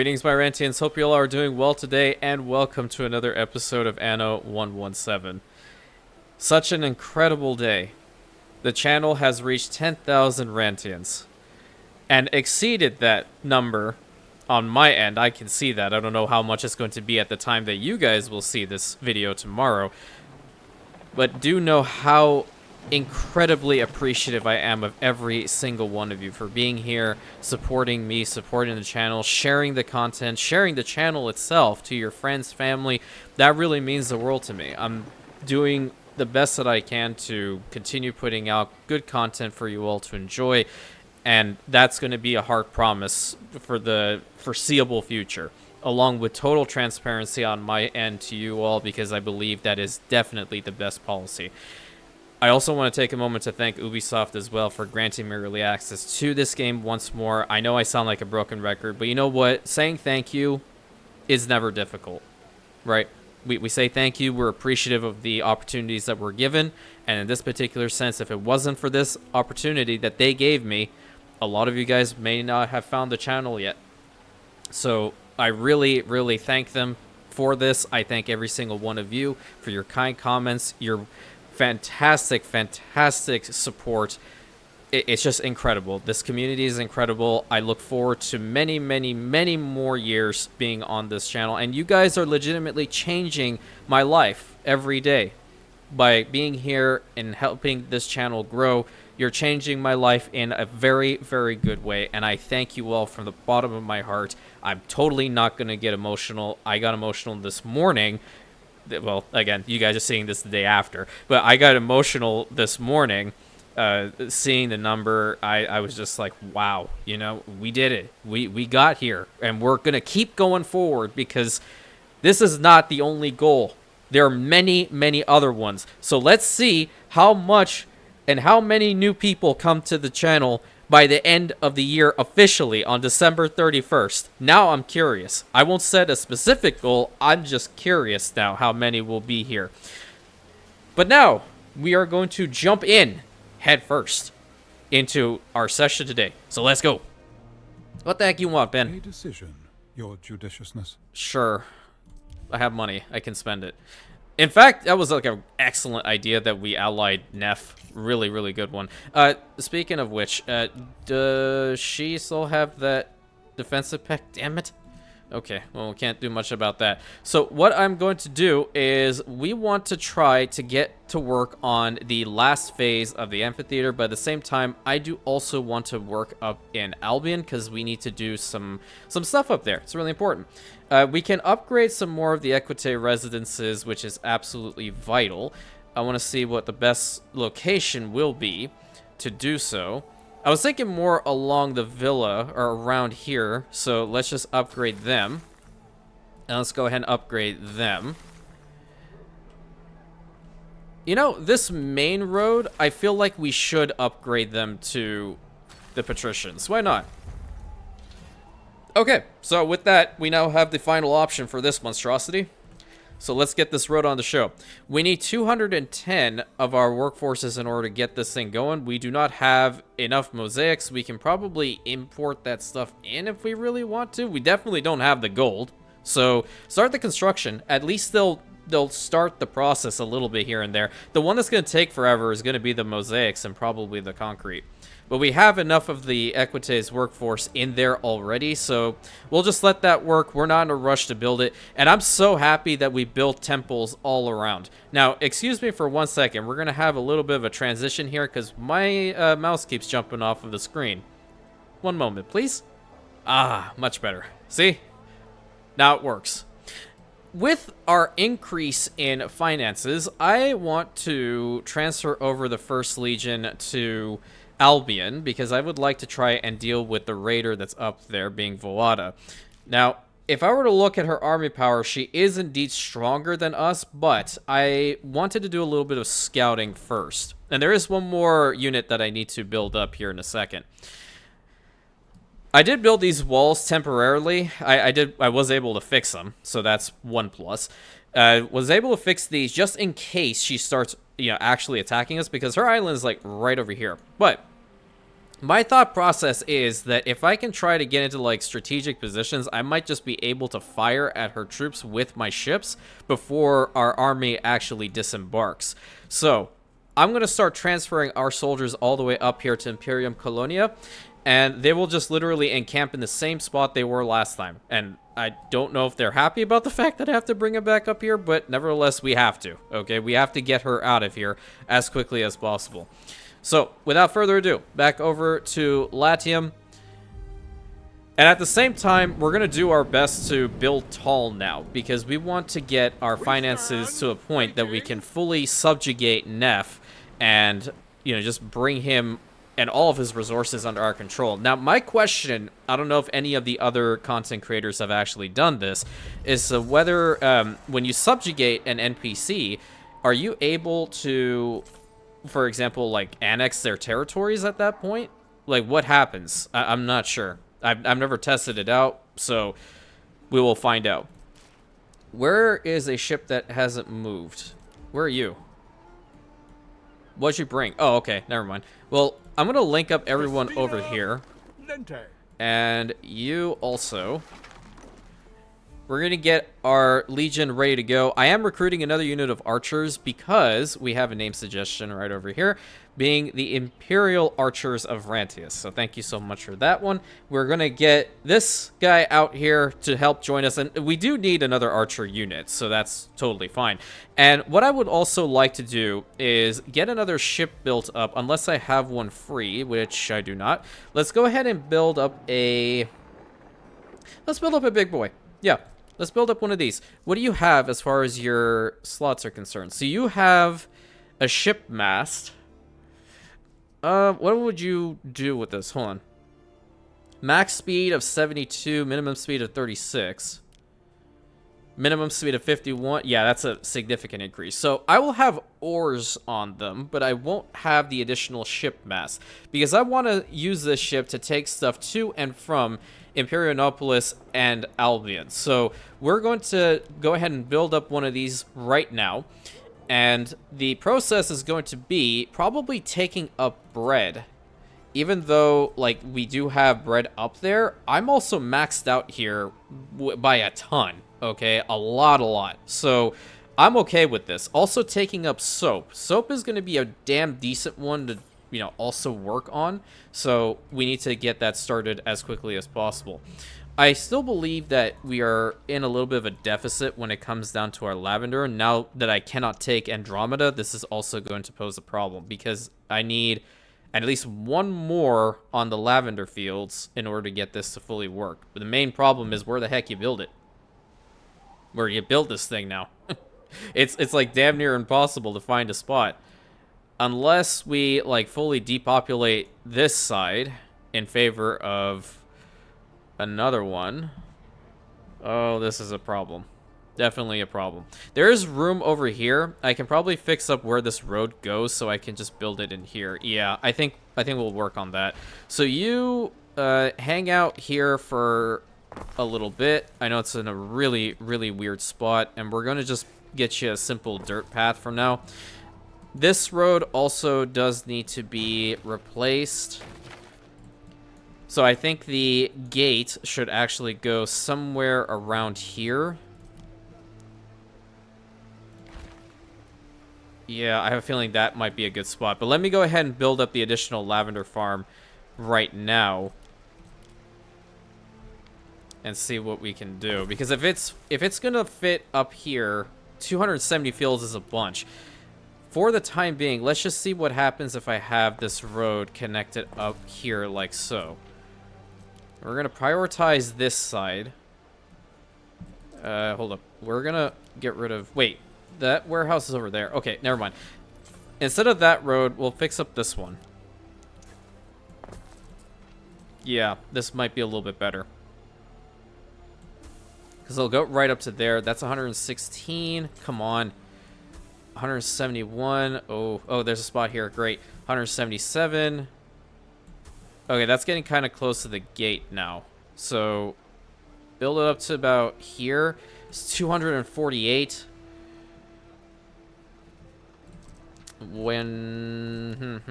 Greetings, my Rantians. Hope you all are doing well today, and welcome to another episode of Anno 117. Such an incredible day. The channel has reached 10,000 Rantians, and exceeded that number on my end. I can see that. I don't know how much it's going to be at the time that you guys will see this video tomorrow, but do know how incredibly appreciative I am of every single one of you for being here, supporting me, supporting the channel, sharing the content, sharing the channel itself to your friends, family. That really means the world to me. I'm doing the best that I can to continue putting out good content for you all to enjoy, and that's going to be a hard promise for the foreseeable future, along with total transparency on my end to you all, because I believe that is definitely the best policy. I also want to take a moment to thank Ubisoft as well for granting me early access to this game once more. I know I sound like a broken record, but you know what? Saying thank you is never difficult, right? We say thank you, we're appreciative of the opportunities that we're given, and in this particular sense, if it wasn't for this opportunity that they gave me, a lot of you guys may not have found the channel yet. So I really, really thank them for this. I thank every single one of you for your kind comments, your fantastic support. It's just incredible. This community is incredible. I look forward to many more years being on this channel, and you guys are legitimately changing my life every day by being here and helping this channel grow. You're changing my life in a very good way, and I thank you all from the bottom of my heart. I'm totally not gonna get emotional. I got emotional this morning. Well, again, you guys are seeing this the day after, but I got emotional this morning seeing the number. I was just like, wow, you know, we did it. We got here, and we're going to keep going forward, because this is not the only goal. There are many other ones. So let's see how much and how many new people come to the channel by the end of the year officially on December 31st. Now I'm curious. I won't set a specific goal. I'm just curious now how many will be here. But now we are going to jump in head first into our session today. So let's go. What the heck you want, Ben? A decision, your judiciousness. Sure. I have money. I can spend it. In fact, that was like an excellent idea that we allied Neff. Really good one. Speaking of which, does she still have that defensive pack? Damn it. Okay, well, we can't do much about that. So what I'm going to do is we want to try to get to work on the last phase of the amphitheater, but at the same time, I do also want to work up in Albion, because we need to do some stuff up there. It's really important. We can upgrade some more of the Equite residences, which is absolutely vital. I want to see what the best location will be to do so. I was thinking more along the villa, or around here, so let's just upgrade them. And let's go ahead and upgrade them. You know, this main road, I feel like we should upgrade them to the patricians. Why not? Okay, so with that, we now have the final option for this monstrosity. So let's get this road on the show. We need 210 of our workforces in order to get this thing going. We do not have enough mosaics. We can probably import that stuff in if we really want to. We definitely don't have the gold. So start the construction. At least they'll start the process a little bit here and there. The one that's going to take forever is going to be the mosaics and probably the concrete. But we have enough of the Equite's workforce in there already, so we'll just let that work. We're not in a rush to build it, and I'm so happy that we built temples all around. Now, excuse me for 1 second. We're going to have a little bit of a transition here, because my mouse keeps jumping off of the screen. 1 moment, please. Ah, much better. See? Now it works. With our increase in finances, I want to transfer over the First Legion to Albion, because I would like to try and deal with the raider that's up there, being Voada. Now, if I were to look at her army power, she is indeed stronger than us, but I wanted to do a little bit of scouting first. And there is one more unit that I need to build up here in a second. I did build these walls temporarily. I was able to fix them, so that's one plus. Was able to fix these just in case she starts, you know, actually attacking us, because her island is like right over here. But My thought process is that if I can try to get into like strategic positions, I might just be able to fire at her troops with my ships before our army actually disembarks. So I'm going to start transferring our soldiers all the way up here to Imperium Colonia, and they will just literally encamp in the same spot they were last time. And I don't know if they're happy about the fact that I have to bring them back up here, but nevertheless, we have to, okay? We have to get her out of here as quickly as possible. So, without further ado, back over to Latium. And at the same time, we're going to do our best to build tall now, because we want to get our finances to a point that we can fully subjugate Neff and, you know, just bring him and all of his resources under our control. Now, my question, I don't know if any of the other content creators have actually done this, is whether when you subjugate an NPC, are you able to, for example, like, annex their territories at that point? Like, what happens? I'm not sure. I've never tested it out, so we will find out. Where is a ship that hasn't moved? Where are you? What'd you bring? Oh, okay, never mind. Well, I'm gonna link up everyone over here. And you also. We're going to get our Legion ready to go. I am recruiting another unit of archers because we have a name suggestion right over here, being the Imperial Archers of Rantius. So thank you so much for that one. We're going to get this guy out here to help join us. And we do need another archer unit, so that's totally fine. And what I would also like to do is get another ship built up, unless I have one free, which I do not. Let's go ahead and build up a... Let's build up a big boy. Yeah. Let's build up one of these. What do you have as far as your slots are concerned? So you have a ship mast. What would you do with this? Hold on. Max speed of 72, minimum speed of 36. Minimum speed of 51. Yeah, that's a significant increase. So I will have oars on them, but I won't have the additional ship mast, because I want to use this ship to take stuff to and from Imperionopolis and Albion. So we're going to go ahead and build up one of these right now. And the process is going to be probably taking up bread. Even though, like, we do have bread up there, I'm also maxed out here by a ton, okay? A lot. So I'm okay with this. Also taking up soap. Soap is going to be a damn decent one to, you know, also work on. So we need to get that started as quickly as possible. I still believe that we are in a little bit of a deficit when it comes down to our lavender. Now that I cannot take Andromeda, this is also going to pose a problem, because I need at least one more on the lavender fields in order to get this to fully work. But the main problem is where the heck you build it. Where you build this thing now. It's like damn near impossible to find a spot. Unless we, like, fully depopulate this side in favor of another one. Oh, this is a problem. Definitely a problem. There is room over here. I can probably fix up where this road goes so I can just build it in here. Yeah, I think we'll work on that. So you hang out here for a little bit. I know it's in a really weird spot, and we're going to just get you a simple dirt path from now. This road also does need to be replaced. So I think the gate should actually go somewhere around here. Yeah, I have a feeling that might be a good spot. But let me go ahead and build up the additional lavender farm right now. And see what we can do. Because if it's going to fit up here, 270 fields is a bunch. For the time being, let's just see what happens if I have this road connected up here like so. We're going to prioritize this side. Hold up. We're going to get rid of... Wait, that warehouse is over there. Okay, never mind. Instead of that road, we'll fix up this one. Yeah, this might be a little bit better. Because it'll go right up to there. That's 116. Come on. 171. Oh, there's a spot here. Great. 177. Okay, that's getting kind of close to the gate now. So, build it up to about here. It's 248. when...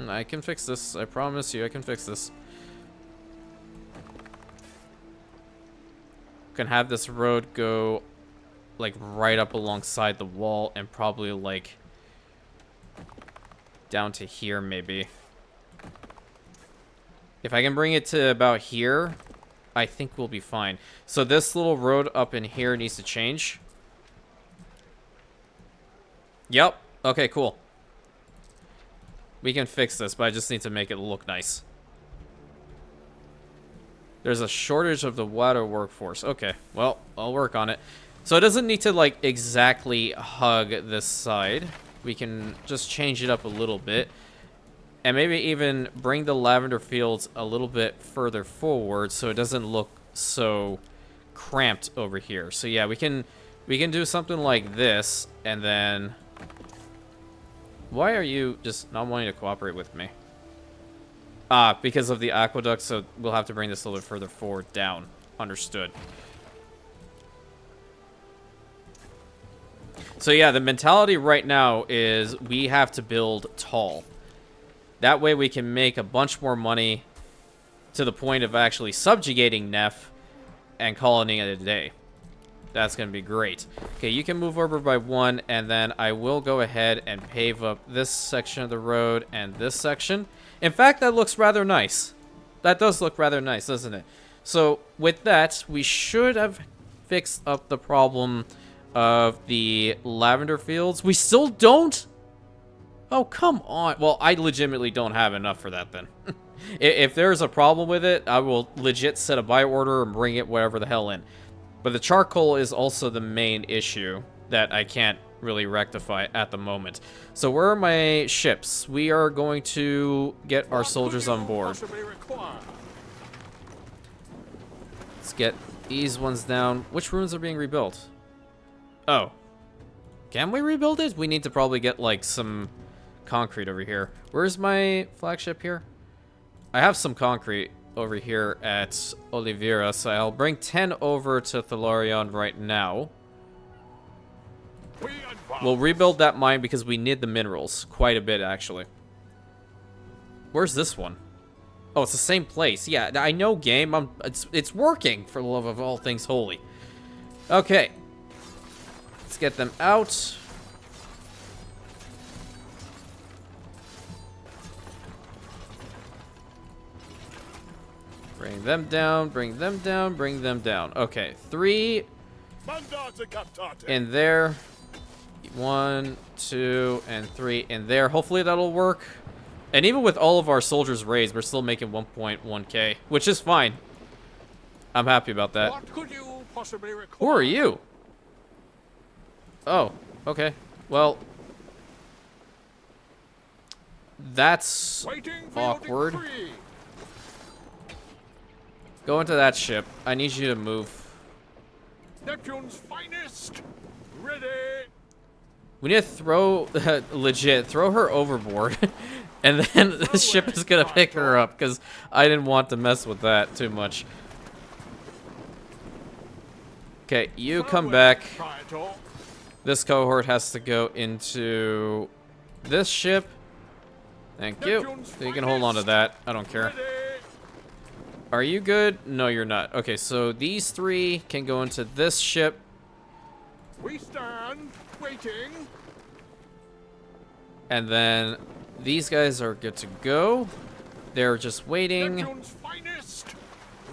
I can fix this. I promise you I can fix this. Can have this road go like right up alongside the wall and probably like down to here maybe. If I can bring it to about here, I think we'll be fine. So this little road up in here needs to change. Yep. Okay, cool. We can fix this, but I just need to make it look nice. There's a shortage of the water workforce. Okay, well, I'll work on it. So it doesn't need to, like, exactly hug this side. We can just change it up a little bit. And maybe even bring the lavender fields a little bit further forward so it doesn't look so cramped over here. So yeah, we can do something like this, and then... Why are you just not wanting to cooperate with me? Ah, because of the aqueduct, so we'll have to bring this a little further forward down. Understood. So yeah, the mentality right now is we have to build tall. That way we can make a bunch more money to the point of actually subjugating Neff and calling it a day. That's going to be great. Okay, you can move over by 1, and then I will go ahead and pave up this section of the road and this section. In fact, that looks rather nice. That does look rather nice, doesn't it? So, with that, we should have fixed up the problem of the lavender fields. We still don't? Oh, come on. Well, I legitimately don't have enough for that, then. If there's a problem with it, I will legit set a buy order and bring it wherever the hell in. But the charcoal is also the main issue that I can't really rectify at the moment. So where are my ships? We are going to get our soldiers on board. Let's get these ones down. Which ruins are being rebuilt? Oh. Can we rebuild it? We need to probably get like some concrete over here. Where's my flagship here? I have some concrete over here at Oliveira, so I'll bring 10 over to Thalarion right now. We'll rebuild that mine because we need the minerals quite a bit, actually. Where's this one? Oh, it's the same place. Yeah, I know, game. It's working, for the love of all things holy. Okay. Let's get them out. Bring them down, bring them down, bring them down. Okay, 3 in there. 1, 2, and 3 in there. Hopefully that'll work. And even with all of our soldiers raised, we're still making 1.1k, which is fine. I'm happy about that. What could you possibly require? Who are you? Oh, okay. Well, that's awkward. Go into that ship. I need you to move. Neptune's finest. Ready. We need to throw, legit, throw her overboard. And then the ship is going to pick her up because I didn't want to mess with that too much. Okay, you come back. This cohort has to go into this ship. Thank you. So you can hold on to that. I don't care. Are you good? No, you're not. Okay, so these 3 can go into this ship. We stand waiting. And then these guys are good to go. They're just waiting. Neptune's finest.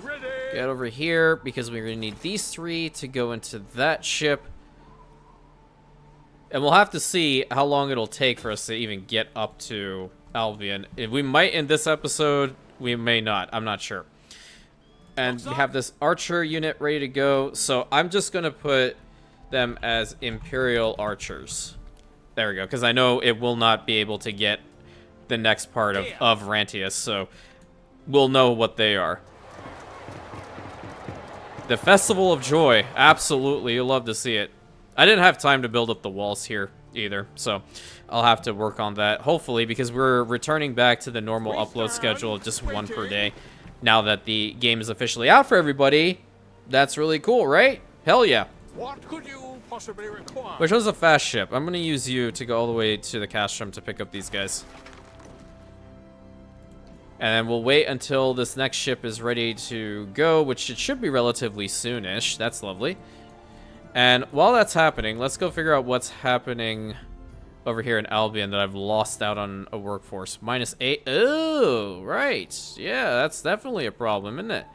Ready. Get over here because we're going to need these 3 to go into that ship. And we'll have to see how long it'll take for us to even get up to Albion. We might in this episode, we may not. I'm not sure. And we have this archer unit ready to go. So I'm just going to put them as Imperial archers. There we go. Because I know it will not be able to get the next part of Rantius. So we'll know what they are. The Festival of Joy. Absolutely. You'll love to see it. I didn't have time to build up the walls here either. So I'll have to work on that. Hopefully, because we're returning back to the normal upload schedule of just 1 per day. Now that the game is officially out for everybody, that's really cool, right? Hell yeah. What could you possibly require? Which was a fast ship. I'm going to use you to go all the way to the castrum to pick up these guys. And then we'll wait until this next ship is ready to go, which it should be relatively soonish. That's lovely. And while that's happening, let's go figure out what's happening over here in Albion that I've lost out on a workforce. -8. Oh, right. Yeah, that's definitely a problem, isn't it?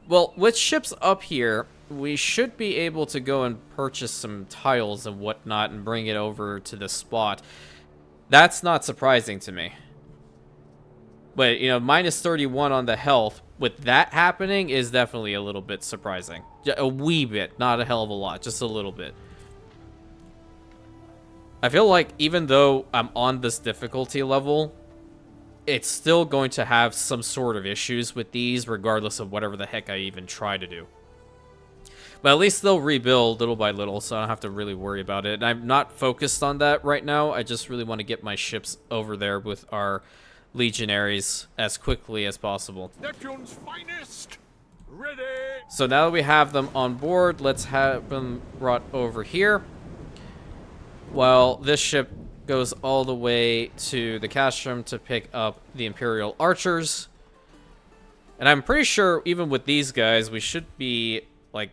Well, with ships up here, we should be able to go and purchase some tiles and whatnot and bring it over to the spot. That's not surprising to me. But, you know, -31 on the health, with that happening, is definitely a little bit surprising. A wee bit, not a hell of a lot, just a little bit. I feel like even though I'm on this difficulty level, it's still going to have some sort of issues with these, regardless of whatever the heck I even try to do. But at least they'll rebuild little by little, so I don't have to really worry about it. And I'm not focused on that right now. I just really want to get my ships over there with our legionaries as quickly as possible. Neptune's finest. Ready. So now that we have them on board, let's have them brought over here. While this ship goes all the way to the castrum to pick up the Imperial archers. And I'm pretty sure even with these guys, we should be like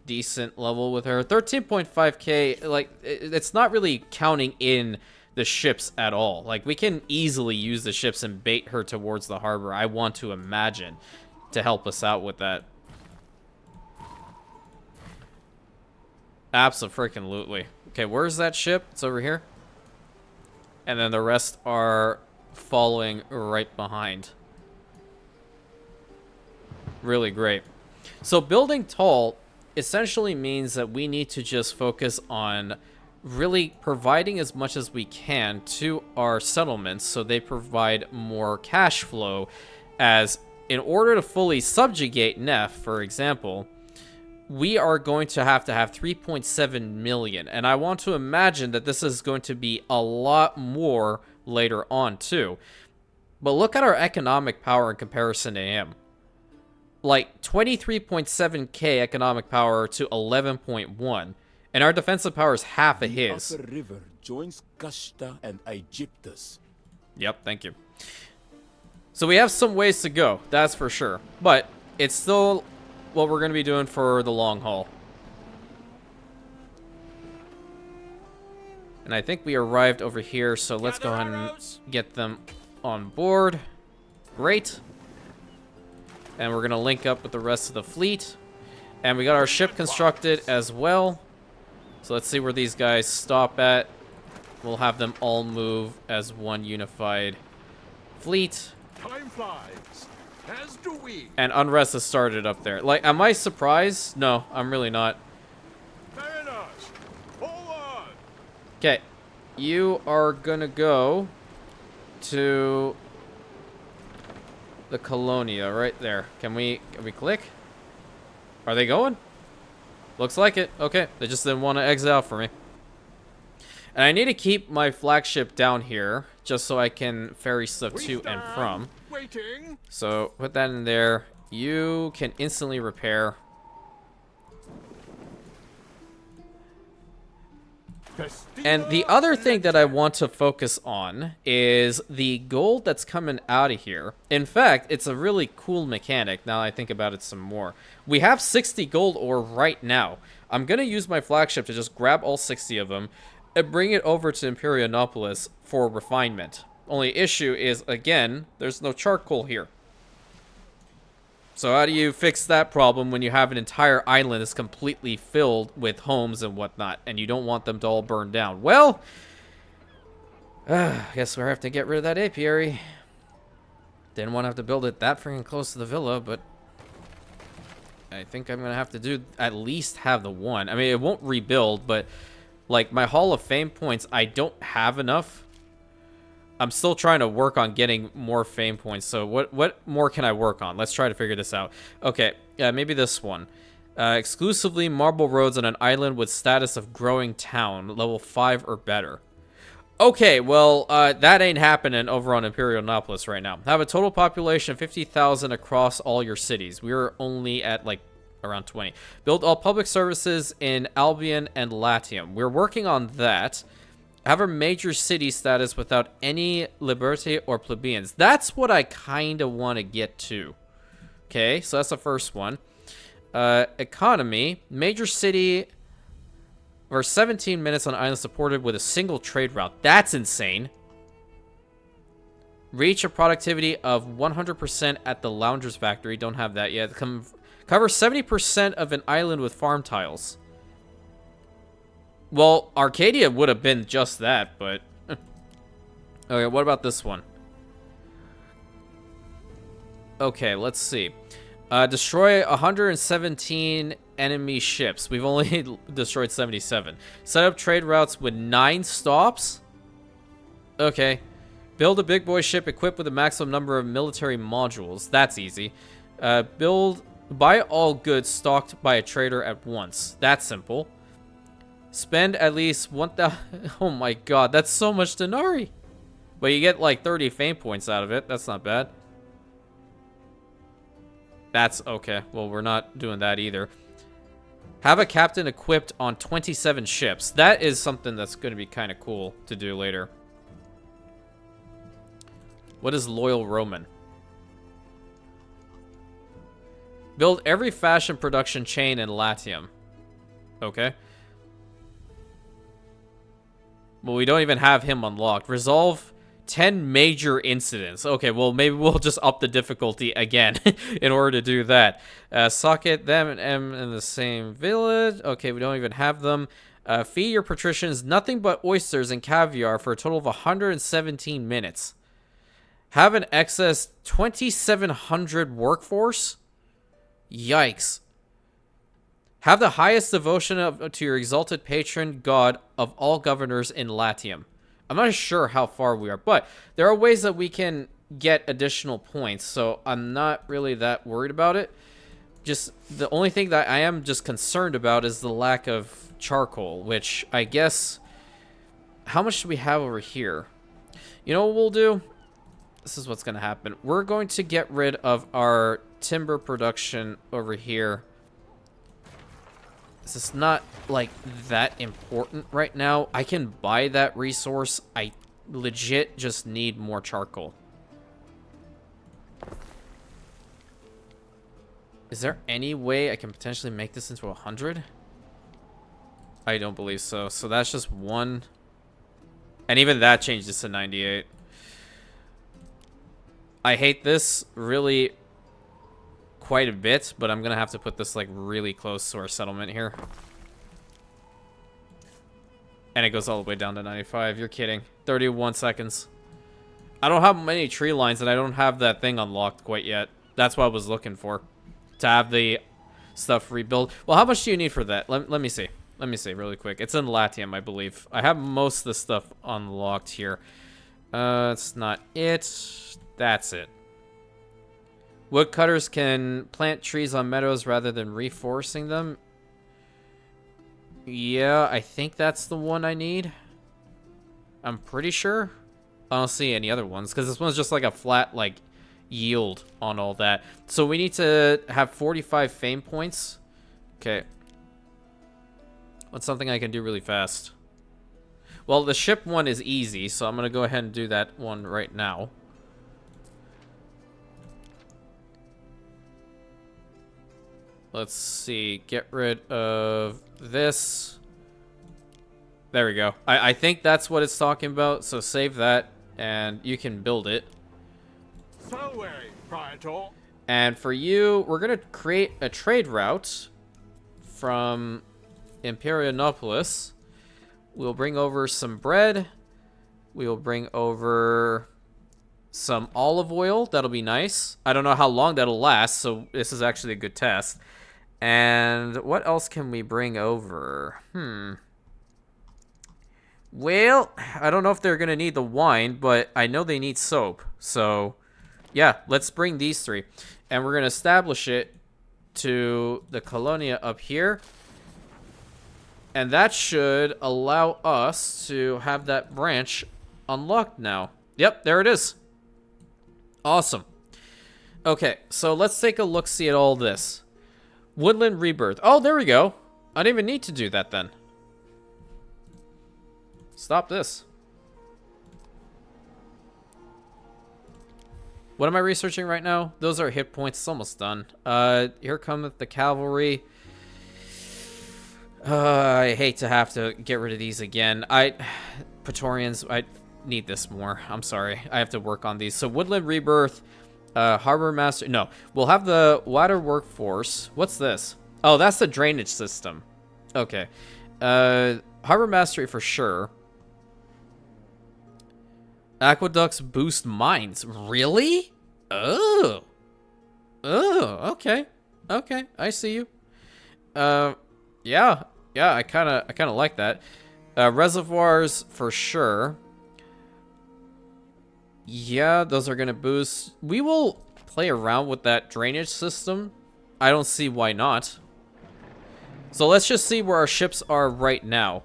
decent level with her. 13.5k, like it's not really counting in the ships at all. Like we can easily use the ships and bait her towards the harbor, I want to imagine, to help us out with that. Abso-freaking-lutely. Okay, where's that ship? It's over here. And then the rest are following right behind. Really great. So building tall essentially means that we need to just focus on really providing as much as we can to our settlements so they provide more cash flow, as in order to fully subjugate Neff, for example, we are going to have 3.7 million. And I want to imagine that this is going to be a lot more later on too. But look at our economic power in comparison to him. Like 23.7k economic power to 11.1. And our defensive power is half of his. The upper river joins Casta and Aegyptus. Yep, thank you. So we have some ways to go, that's for sure. But it's still what we're going to be doing for the long haul. And I think we arrived over here, so let's go ahead and get them on board. Great. And we're going to link up with the rest of the fleet. And we got our ship constructed as well. So let's see where these guys stop at. We'll have them all move as one unified fleet. Time flies, as do we. And unrest has started up there. Like, am I surprised? No, I'm really not. Mariners, forward. Okay, you are gonna go to the Colonia right there. Can we click? Are they going? Looks like it. Okay, they just didn't want to exit out for me. And I need to keep my flagship down here just so I can ferry stuff to and from. Waiting. So put that in there. You can instantly repair. And the other thing that I want to focus on is the gold that's coming out of here. In fact, it's a really cool mechanic now I think about it some more. We have 60 gold ore right now. I'm going to use my flagship to just grab all 60 of them and bring it over to Imperianopolis for refinement. Only issue is, again, there's no charcoal here. So how do you fix that problem when you have an entire island that's completely filled with homes and whatnot, and you don't want them to all burn down? Well, I guess we have to get rid of that apiary. Didn't want to have to build it that freaking close to the villa, but I think I'm going to have to do at least have the one. I mean, it won't rebuild, but like my Hall of Fame points, I don't have enough. I'm still trying to work on getting more fame points. So what more can I work on? Let's try to figure this out. Okay, maybe this one. Exclusively marble roads on an island with status of growing town, level 5 or better. Okay, well, that ain't happening over on Imperianopolis right now. Have a total population of 50,000 across all your cities. We're only at like around 20. Build all public services in Albion and Latium. We're working on that. Have a major city status without any liberty or plebeians. That's what I kind of want to get to. Okay, so that's the first one. Economy. Major city for 17 minutes on island supported with a single trade route. That's insane. Reach a productivity of 100% at the Loungers Factory. Don't have that yet. Cover 70% of an island with farm tiles. Well, Arcadia would have been just that, but... Okay, what about this one? Okay, let's see. Destroy 117 enemy ships. We've only destroyed 77. Set up trade routes with 9 stops? Okay. Build a big boy ship equipped with a maximum number of military modules. That's easy. Buy all goods stocked by a trader at once. That's simple. Spend at least 1,000... Oh my god, that's so much denarii. But you get like 30 fame points out of it. That's not bad. That's okay. Well, we're not doing that either. Have a captain equipped on 27 ships. That is something that's going to be kind of cool to do later. What is Loyal Roman? Build every fashion production chain in Latium. Okay. Well, we don't even have him unlocked. Resolve 10 major incidents. Okay, well, maybe we'll just up the difficulty again in order to do that. Socket them and M in the same village. Okay, we don't even have them. Feed your patricians nothing but oysters and caviar for a total of 117 minutes. Have an excess 2,700 workforce? Yikes. Have the highest devotion to your exalted patron god of all governors in Latium. I'm not sure how far we are, but there are ways that we can get additional points, so I'm not really that worried about it. Just the only thing that I am just concerned about is the lack of charcoal, which I guess... How much do we have over here? You know what we'll do? This is what's going to happen. We're going to get rid of our timber production over here. This is not, like, that important right now. I can buy that resource. I legit just need more charcoal. Is there any way I can potentially make this into 100? I don't believe so. So that's just one. And even that changes to 98. I hate this really quite a bit, but I'm gonna have to put this like really close to our settlement here. And it goes all the way down to 95. You're kidding. 31 seconds. I don't have many tree lines, and I don't have that thing unlocked quite yet. That's what I was looking for. To have the stuff rebuilt. Well, how much do you need for that? Let me see. Let me see really quick. It's in Latium, I believe. I have most of the stuff unlocked here. It's not it. That's it. Woodcutters can plant trees on meadows rather than reforesting them. Yeah, I think that's the one I need. I'm pretty sure. I don't see any other ones, because this one's just like a flat, like, yield on all that. So we need to have 45 fame points. Okay. What's something I can do really fast? Well, the ship one is easy, so I'm going to go ahead and do that one right now. Let's see. Get rid of this. There we go. I think that's what it's talking about, so save that, and you can build it. So wary, Praetor. And for you, we're going to create a trade route from Imperianopolis. We'll bring over some bread. We'll bring over some olive oil. That'll be nice. I don't know how long that'll last, so this is actually a good test. And what else can we bring over? Well, I don't know if they're going to need the wine, but I know they need soap. So, yeah, let's bring these three. And we're going to establish it to the Colonia up here. And that should allow us to have that branch unlocked now. Yep, there it is. Awesome. Okay, so let's take a look-see at all this. Woodland Rebirth. Oh, there we go. I didn't even need to do that then. Stop this. What am I researching right now? Those are hit points. It's almost done. Here cometh the cavalry. I hate to have to get rid of these again. Praetorians, I need this more. I'm sorry. I have to work on these. So Woodland Rebirth, Harbor Master. No, we'll have the water workforce. What's this? Oh, that's the drainage system. Okay. Harbor Mastery for sure. Aqueducts boost mines. Really? Oh. Oh, okay. Okay, I see you. Yeah. Yeah, I kind of like that. Reservoirs for sure. Yeah, those are going to boost. We will play around with that drainage system. I don't see why not. So let's just see where our ships are right now.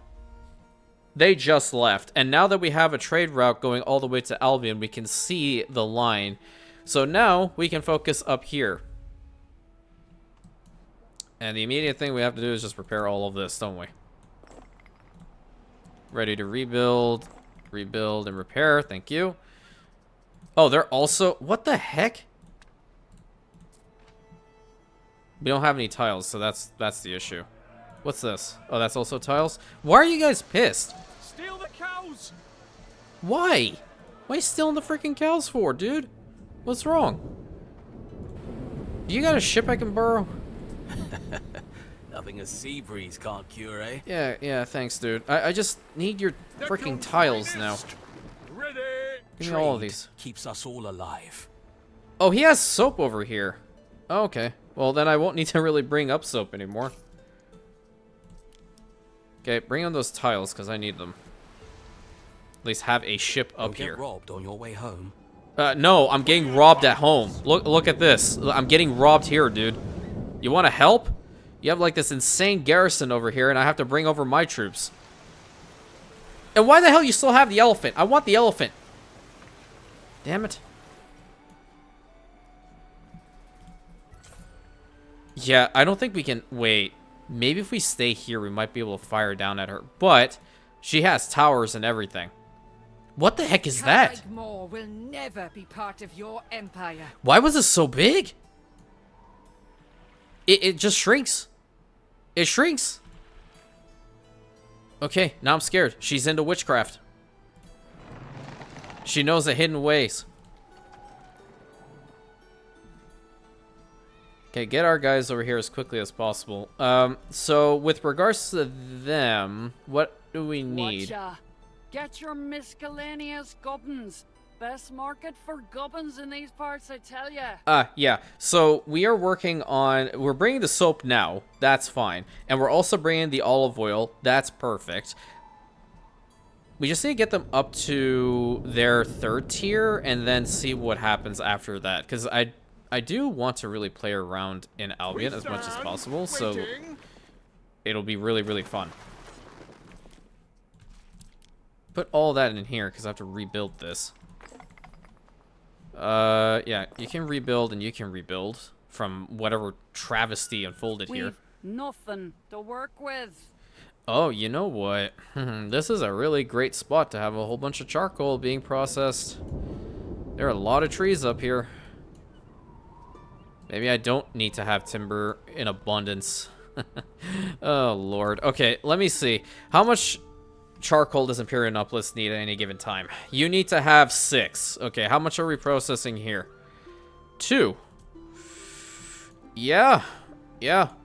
They just left. And now that we have a trade route going all the way to Albion, we can see the line. So now we can focus up here. And the immediate thing we have to do is just repair all of this, don't we? Ready to rebuild, rebuild, and repair. Thank you. Oh, they're also... What the heck? We don't have any tiles, so that's the issue. What's this? Oh, that's also tiles? Why are you guys pissed? Steal the cows! Why? Why are you stealing the freaking cows for, dude? What's wrong? You got a ship I can borrow? Nothing a sea breeze can't cure, eh? Yeah, thanks, dude. I just need your freaking tiles now. Ready! Give me all of these. Keeps us all alive. Oh, he has soap over here. Oh, okay. Well, then I won't need to really bring up soap anymore. Okay, bring on those tiles, because I need them. At least have a ship up Don't here. get robbed on your way home. No, I'm getting robbed at home. Look at this. I'm getting robbed here, dude. You want to help? You have like this insane garrison over here, and I have to bring over my troops. And why the hell you still have the elephant? I want the elephant. Damn it. Yeah, I don't think we can... Wait. Maybe if we stay here, we might be able to fire down at her. But she has towers and everything. What the heck is that? More will never be part of your empire. Why was it so big? It just shrinks. It shrinks. Okay, now I'm scared. She's into witchcraft. She knows the hidden ways. Okay, get our guys over here as quickly as possible. So with regards to them, what do we need? Watcha. Get your miscellaneous gubbins. Best market for gubbins in these parts, I tell ya. Yeah. So we are working on... We're bringing the soap now. That's fine. And we're also bringing the olive oil. That's perfect. We just need to get them up to their 3rd tier and then see what happens after that. Because I do want to really play around in Albion as much as possible. So it'll be really, really fun. Put all that in here because I have to rebuild this. Yeah, you can rebuild and you can rebuild from whatever travesty unfolded here. Nothing to work with. Oh, you know what? This is a really great spot to have a whole bunch of charcoal being processed. There are a lot of trees up here. Maybe I don't need to have timber in abundance. Oh, Lord. Okay, let me see. How much charcoal does Imperianopolis need at any given time? You need to have 6. Okay, how much are we processing here? 2. Yeah.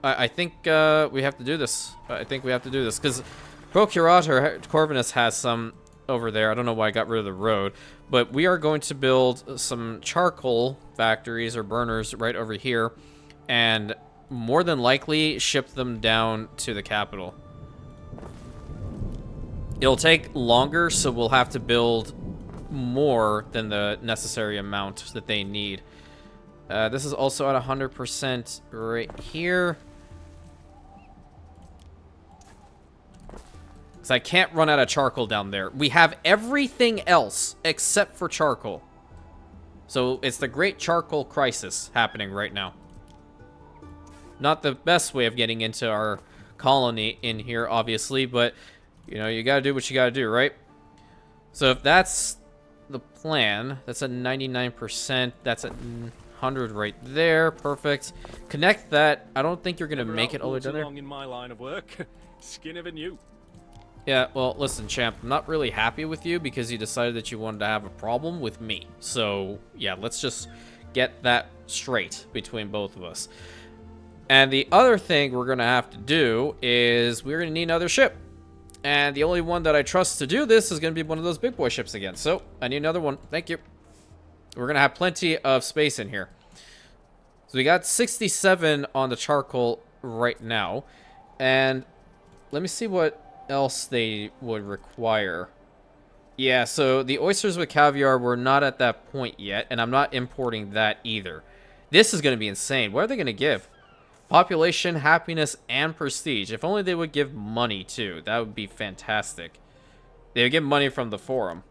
I think we have to do this. I think we have to do this because Procurator Corvinus has some over there. I don't know why I got rid of the road, but we are going to build some charcoal factories or burners right over here, and more than likely ship them down to the capital. It'll take longer, so we'll have to build more than the necessary amount that they need. This is also at 100% right here. Because I can't run out of charcoal down there. We have everything else except for charcoal. So it's the great charcoal crisis happening right now. Not the best way of getting into our colony in here, obviously, but, you know, you gotta do what you gotta do, right? So if that's the plan, that's at 99%, that's at 100 right there, perfect. Connect that. I don't think you're gonna make it all the way down there. In my line of work. Skin of a new. Yeah, well, listen, champ, I'm not really happy with you because you decided that you wanted to have a problem with me. So, yeah, let's just get that straight between both of us. And the other thing we're going to have to do is we're going to need another ship. And the only one that I trust to do this is going to be one of those big boy ships again. So, I need another one. Thank you. We're going to have plenty of space in here. So, we got 67 on the charcoal right now. And let me see what else they would require. Yeah, so the oysters with caviar, we're not at that point yet, and I'm not importing that either. This is going to be insane. What are they going to give? Population, happiness, and prestige. If only they would give money too. That would be fantastic. They would give money from the forum.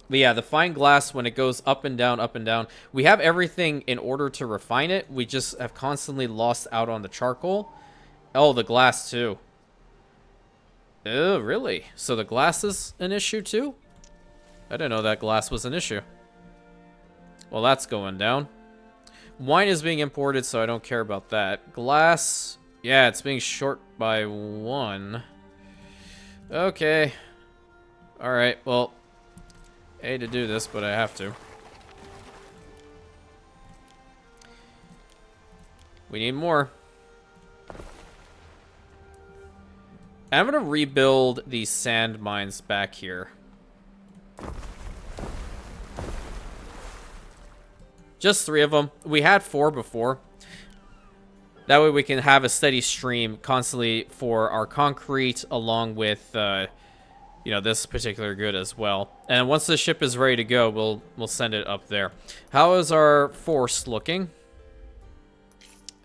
But yeah, the fine glass, when it goes up and down, up and down, we have everything in order to refine it. We just have constantly lost out on the charcoal. Oh, the glass too. Oh, really? So the glass is an issue too? I didn't know that glass was an issue. Well, that's going down. Wine is being imported, so I don't care about that. Glass, yeah, it's being short by 1. Okay. Alright, well, I hate to do this, but I have to. We need more. I'm going to rebuild these sand mines back here. Just 3 of them. We had 4 before. That way we can have a steady stream constantly for our concrete along with, you know, this particular good as well. And once the ship is ready to go, we'll send it up there. How is our force looking?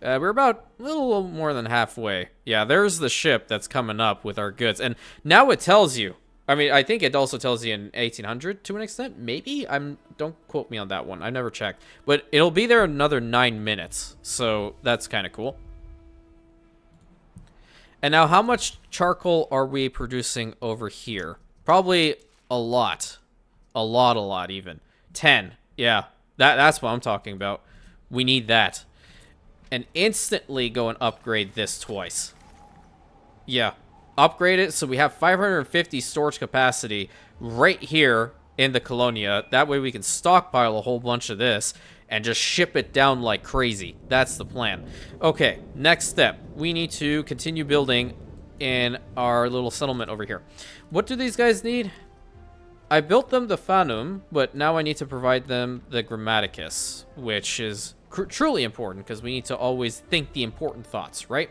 We're about a little more than halfway. Yeah, there's the ship that's coming up with our goods. And now it tells you. I mean, I think it also tells you in 1800 to an extent. Maybe? Don't quote me on that one. I never checked. But it'll be there in another 9 minutes. So that's kind of cool. And now how much charcoal are we producing over here? Probably a lot. A lot even. 10. Yeah, that's what I'm talking about. We need that. And instantly go and upgrade this twice. Yeah. Upgrade it so we have 550 storage capacity right here in the Colonia. That way we can stockpile a whole bunch of this and just ship it down like crazy. That's the plan. Okay, next step. We need to continue building in our little settlement over here. What do these guys need? I built them the Fanum, but now I need to provide them the Grammaticus, which is truly important because we need to always think the important thoughts, right?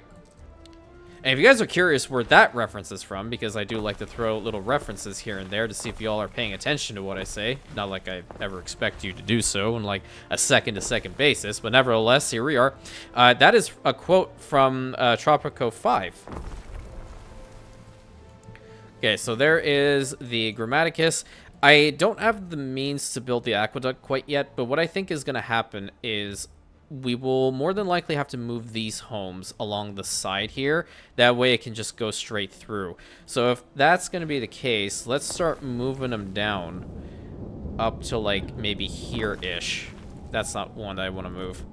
And if you guys are curious where that reference is from, because I do like to throw little references here and there to see if y'all are paying attention to what I say, not like I ever expect you to do so on like a second-to-second basis, but nevertheless, here we are. That is a quote from Tropico 5. Okay, so there is the Grammaticus. I don't have the means to build the aqueduct quite yet, but what I think is going to happen is we will more than likely have to move these homes along the side here. That way it can just go straight through. So if that's going to be the case, let's start moving them down up to like maybe here-ish. That's not one that I want to move.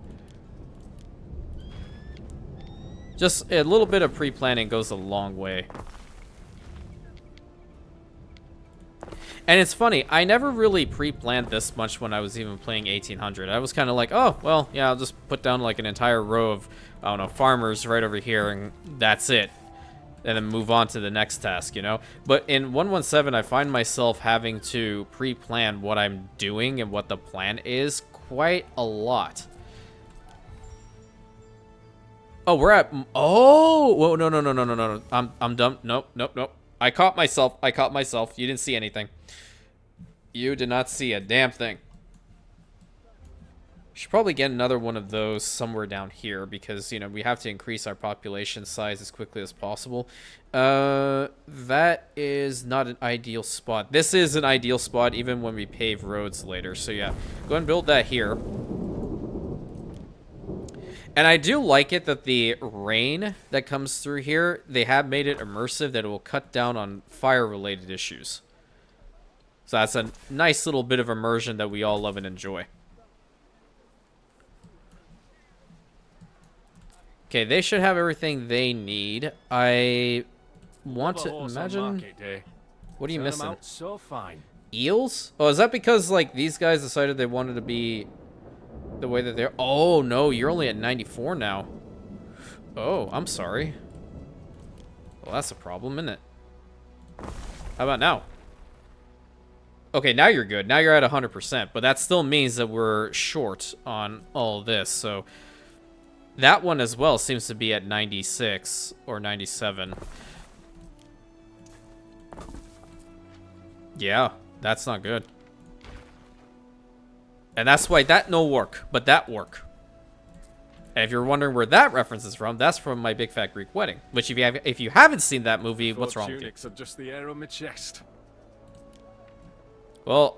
Just a little bit of pre-planning goes a long way. And it's funny, I never really pre-planned this much when I was even playing 1800. I was kind of like, oh, well, yeah, I'll just put down like an entire row of, I don't know, farmers right over here, and that's it. And then move on to the next task, you know? But in 117, I find myself having to pre-plan what I'm doing and what the plan is quite a lot. Oh, we're at... Oh! Whoa, no. I'm dumb. Nope. I caught myself. You didn't see anything. You did not see a damn thing. Should probably get another one of those somewhere down here because, you know, we have to increase our population size as quickly as possible. That is not an ideal spot. This is an ideal spot even when we pave roads later. So, yeah, go ahead and build that here. And I do like it that the rain that comes through here, they have made it immersive, that it will cut down on fire-related issues. So that's a nice little bit of immersion that we all love and enjoy. Okay, they should have everything they need. I want to imagine... What are you missing? So fine. Eels? Oh, is that because, like, these guys decided they wanted to be the way that they're... Oh, no, you're only at 94 now. Oh, I'm sorry. Well, that's a problem, isn't it? How about now? Okay, now you're good. Now you're at 100%, but that still means that we're short on all this, so... That one as well seems to be at 96 or 97. Yeah, that's not good. And that's why that no work, but that work. And if you're wondering where that reference is from, that's from My Big Fat Greek Wedding. Which if you haven't seen that movie, what's wrong with you? Tunics are just the air on my chest. Well,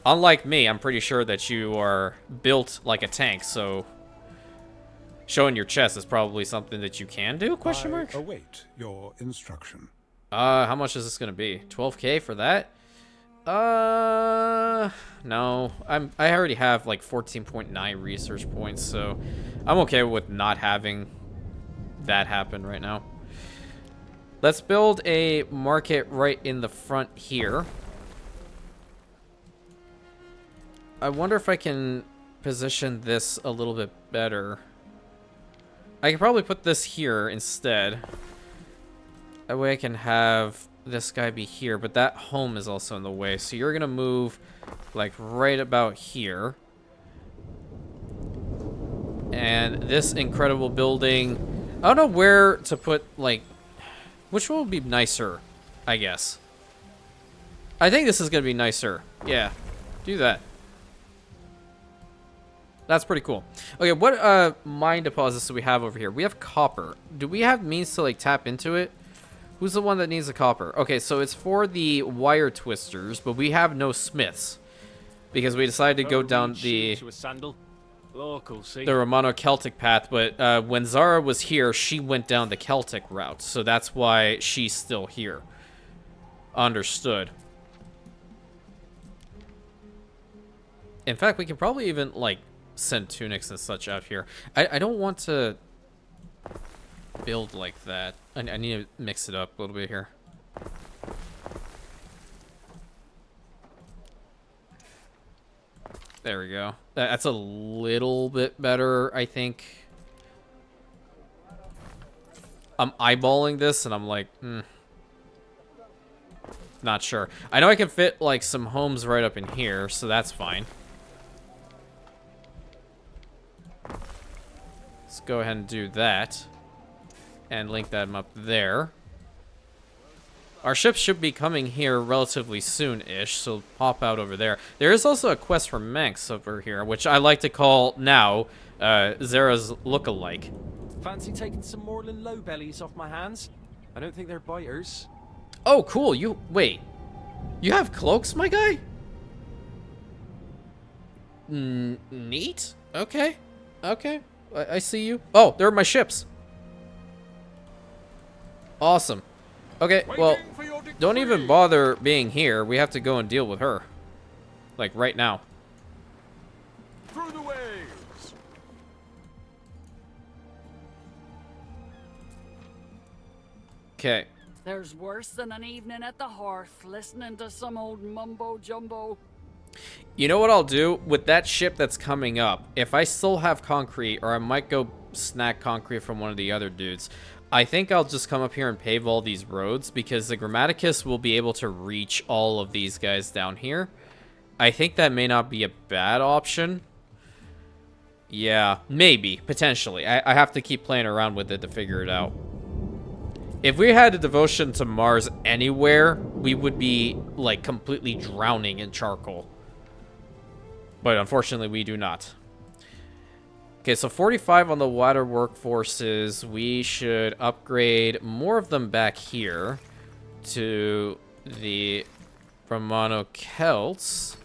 unlike me, I'm pretty sure that you are built like a tank, so showing your chest is probably something that you can do? Question mark. I await your instruction. How much is this gonna be? 12K for that? No. I already have like 14.9 research points, so I'm okay with not having that happen right now. Let's build a market right in the front here. I wonder if I can position this a little bit better. I can probably put this here instead. That way I can have this guy be here, but that home is also in the way. So you're gonna move like right about here. And this incredible building, I don't know where to put, like, which one would be nicer, I guess. I think this is gonna be nicer. Yeah, do that. That's pretty cool. Okay, what mine deposits do we have over here? We have copper. Do we have means to like tap into it? Who's the one that needs the copper? Okay, so it's for the wire twisters, but we have no smiths because we decided to go down the Romano-Celtic path. But when Zara was here, she went down the Celtic route, so that's why she's still here. Understood. In fact, we can probably even like send tunics and such out here. I don't want to build like that. I need to mix it up a little bit here. There we go. That's a little bit better, I think. I'm eyeballing this and I'm like, not sure. I know I can fit like some homes right up in here, so that's fine. Let's go ahead and do that. And link them up there. Our ships should be coming here relatively soon-ish, so pop out over there. There is also a quest for Manx over here, which I like to call now Zara's look-alike. Fancy taking some moorland low bellies off my hands? I don't think they're biters. Oh, cool. Wait. You have cloaks, my guy? Neat. Okay. Okay. I see you. Oh, they're my ships. Awesome. Okay, well, don't even bother being here. We have to go and deal with her. Like, right now. Through the waves. Okay. There's worse than an evening at the hearth, listening to some old mumbo-jumbo. You know what I'll do? With that ship that's coming up, if I still have concrete, or I might go snack concrete from one of the other dudes, I think I'll just come up here and pave all these roads, because the Grammaticus will be able to reach all of these guys down here. I think that may not be a bad option. Yeah, maybe, potentially. I have to keep playing around with it to figure it out. If we had a devotion to Mars anywhere, we would be, like, completely drowning in charcoal. But unfortunately, we do not. Okay, so 45 on the water workforces. We should upgrade more of them back here to the Romano Celts.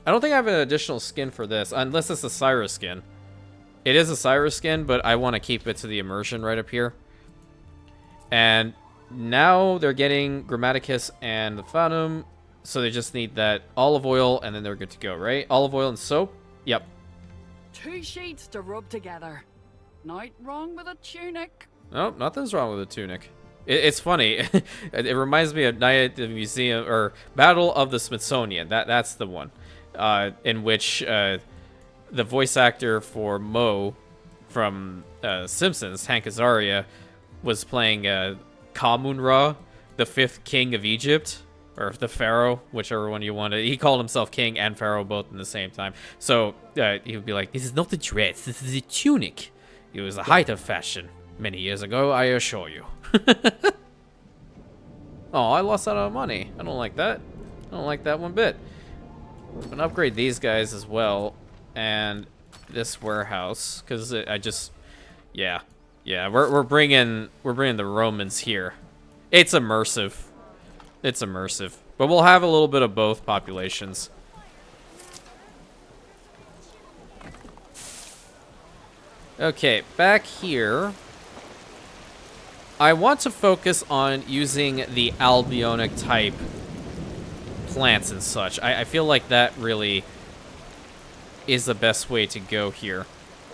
I don't think I have an additional skin for this, unless it's the Cyrus skin. It is a Cyrus skin, but I want to keep it to the immersion right up here. And now they're getting Grammaticus and the Phantom, so they just need that olive oil, and then they're good to go, right? Olive oil and soap? Yep. 2 sheets to rub together. Not wrong with a tunic. No, nothing's wrong with a tunic. It's funny. It reminds me of Night at the Museum, or Battle of the Smithsonian. That's the one, in which the voice actor for Mo from Simpsons, Hank Azaria, was playing Ka-Mun-Ra, the 5th king of Egypt, or the pharaoh, whichever one you wanted. He called himself king and pharaoh both in the same time. So he would be like, "This is not a dress. This is a tunic. It was the height of fashion many years ago, I assure you." Oh, I lost out on money. I don't like that. I don't like that one bit. I'm gonna upgrade these guys as well, and this warehouse, because I just, yeah, we're bringing the Romans here. It's immersive. It's immersive, but we'll have a little bit of both populations. Okay, back here, I want to focus on using the Albionic type plants and such. I feel like that really is the best way to go here,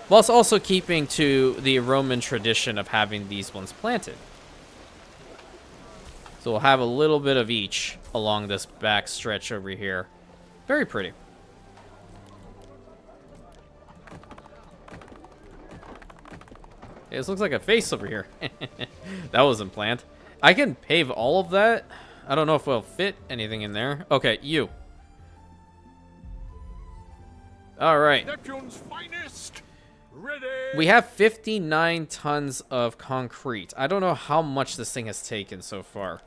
whilst also keeping to the Roman tradition of having these ones planted. So we'll have a little bit of each along this back stretch over here. Very pretty. This looks like a face over here. That wasn't planned. I can pave all of that. I don't know if we'll fit anything in there. Okay, you. All right. Neptune's finest. Ready. We have 59 tons of concrete. I don't know how much this thing has taken so far.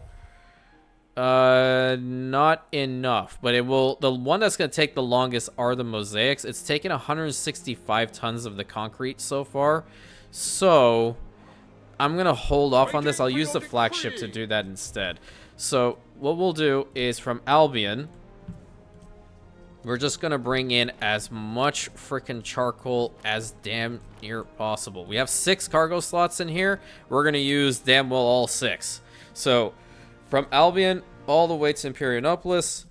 Not enough, but it will. The one that's going to take the longest are the mosaics. It's taken 165 tons of the concrete so far. So I'm going to hold off on this. I'll use the flagship to do that instead. So what we'll do is from Albion, we're just going to bring in as much freaking charcoal as damn near possible. We have 6 cargo slots in here. We're going to use damn well all 6. So from Albion all the way to Imperiumopolis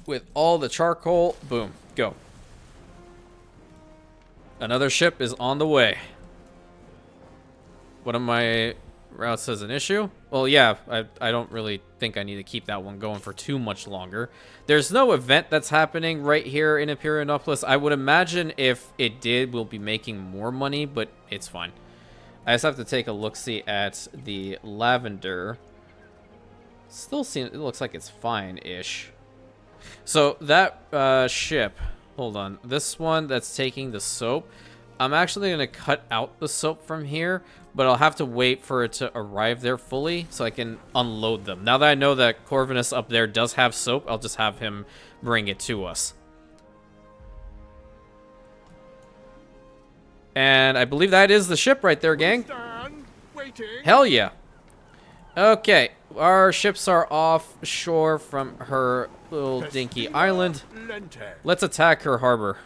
with all the charcoal, boom, go. Another ship is on the way. One of my routes has an issue. Well, yeah, I don't really think I need to keep that one going for too much longer. There's no event that's happening right here in Imperiumopolis. I would imagine if it did, we'll be making more money, but it's fine. I just have to take a look-see at the lavender. Still seeing, it looks like it's fine-ish. So that ship, hold on, this one that's taking the soap, I'm actually going to cut out the soap from here, but I'll have to wait for it to arrive there fully so I can unload them. Now that I know that Corvinus up there does have soap, I'll just have him bring it to us. And I believe that is the ship right there, gang. Hell yeah. Okay, our ships are offshore from her little dinky island. Let's attack her harbor.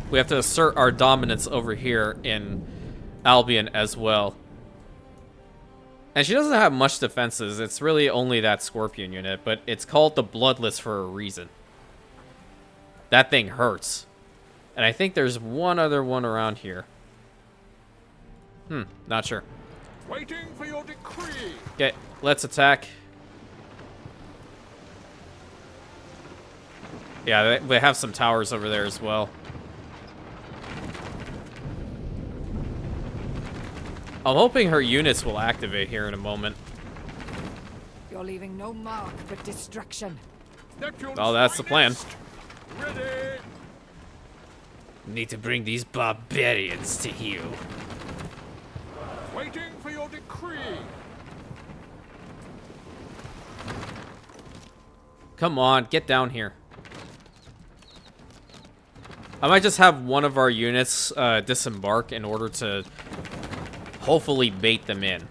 We have to assert our dominance over here in Albion as well. And she doesn't have much defenses. It's really only that Scorpion unit, but it's called the Bloodless for a reason. That thing hurts. And I think there's one other one around here. Not sure. Waiting for your decree. Okay, let's attack. Yeah, they have some towers over there as well. I'm hoping her units will activate here in a moment. You're leaving no mark but destruction. Neptune's Oh, that's the plan. finest. Ready. Need to bring these barbarians to you. Waiting for your decree. Come on, get down here. I might just have one of our units disembark in order to hopefully bait them in.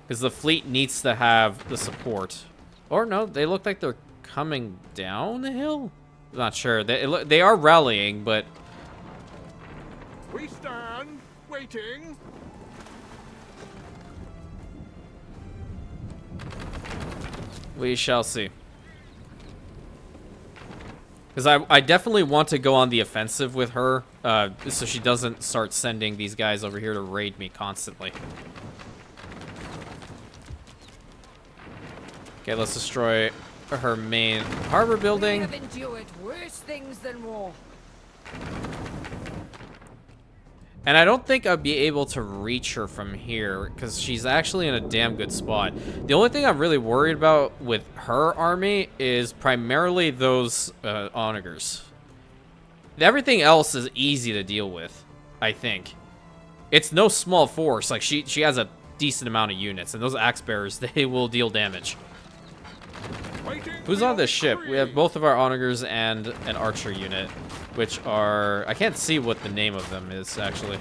Because the fleet needs to have the support. Or no, they look like they're coming down the hill. Not sure. They are rallying, but We stand, waiting. we shall see. Because I definitely want to go on the offensive with her, so she doesn't start sending these guys over here to raid me constantly. Okay, let's destroy her main harbor We building. have endured worse things than war. And I don't think I'd be able to reach her from here, because she's actually in a damn good spot. The only thing I'm really worried about with her army is primarily those onagers. Everything else is easy to deal with, I think. It's no small force. Like, she has a decent amount of units, and those axe bearers, they will deal damage. Waiting Who's for on your this ship? decree. We have both of our onagers and an archer unit, which are... I can't see what the name of them is, actually.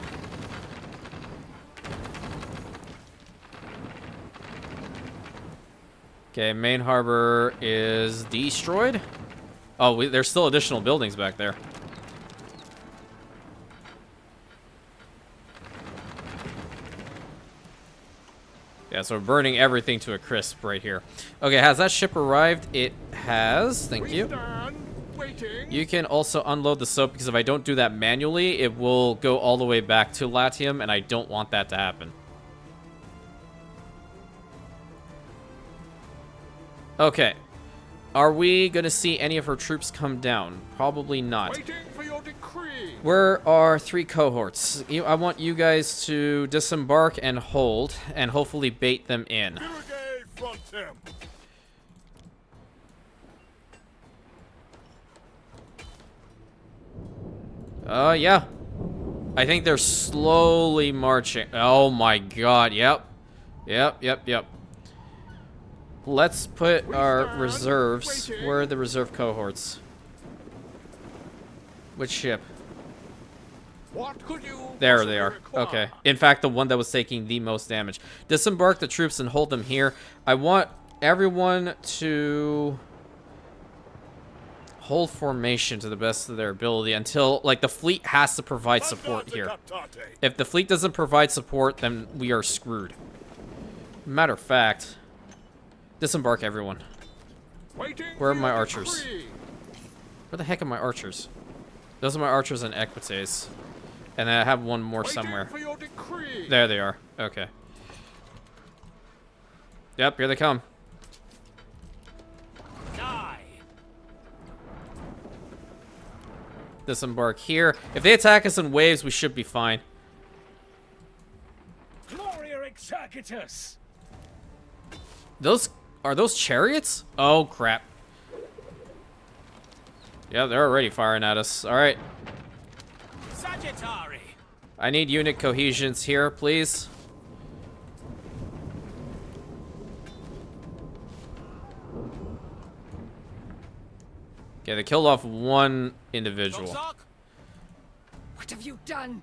Okay, main harbor is destroyed. Oh, there's still additional buildings back there. Yeah, so we're burning everything to a crisp right here. Okay, has that ship arrived? It has. Thank We you. stand, waiting. You can also unload the soap, because if I don't do that manually, it will go all the way back to Latium, and I don't want that to happen. Okay. Are we going to see any of her troops come down? Probably not. Waiting for your decree. Where are 3 cohorts? I want you guys to disembark and hold, and hopefully bait them in. Brigade front him. Yeah. I think they're slowly marching. Oh my god, yep. Yep. Let's put our reserves. Where are the reserve cohorts? Which ship? What could you There they possibly are. require? Okay. In fact, the one that was taking the most damage. Disembark the troops and hold them here. I want everyone to hold formation to the best of their ability until, like, the fleet has to provide support here. If the fleet doesn't provide support, then we are screwed. Matter of fact, disembark everyone. Waiting Where are for my your archers? decree. Where the heck are my archers? Those are my archers and equites. And I have one more Waiting somewhere. for your decree. There they are. Okay. Yep, here they come. Die. Disembark here. If they attack us in waves, we should be fine. Gloria exercitus. Are those chariots? Oh, crap. Yeah, they're already firing at us. All right. Sagittari. I need unit cohesions here, please. Okay, they killed off one individual. What have you done?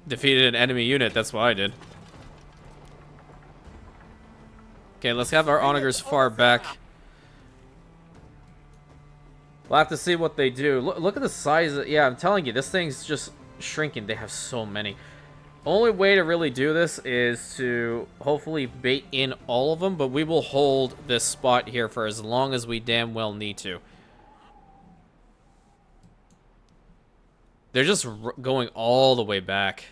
Defeated an enemy unit, that's what I did. Okay, let's have our onagers far back. We'll have to see what they do. Look at the size of... Yeah, I'm telling you, this thing's just shrinking. They have so many. Only way to really do this is to hopefully bait in all of them, but we will hold this spot here for as long as we damn well need to. They're just going all the way back.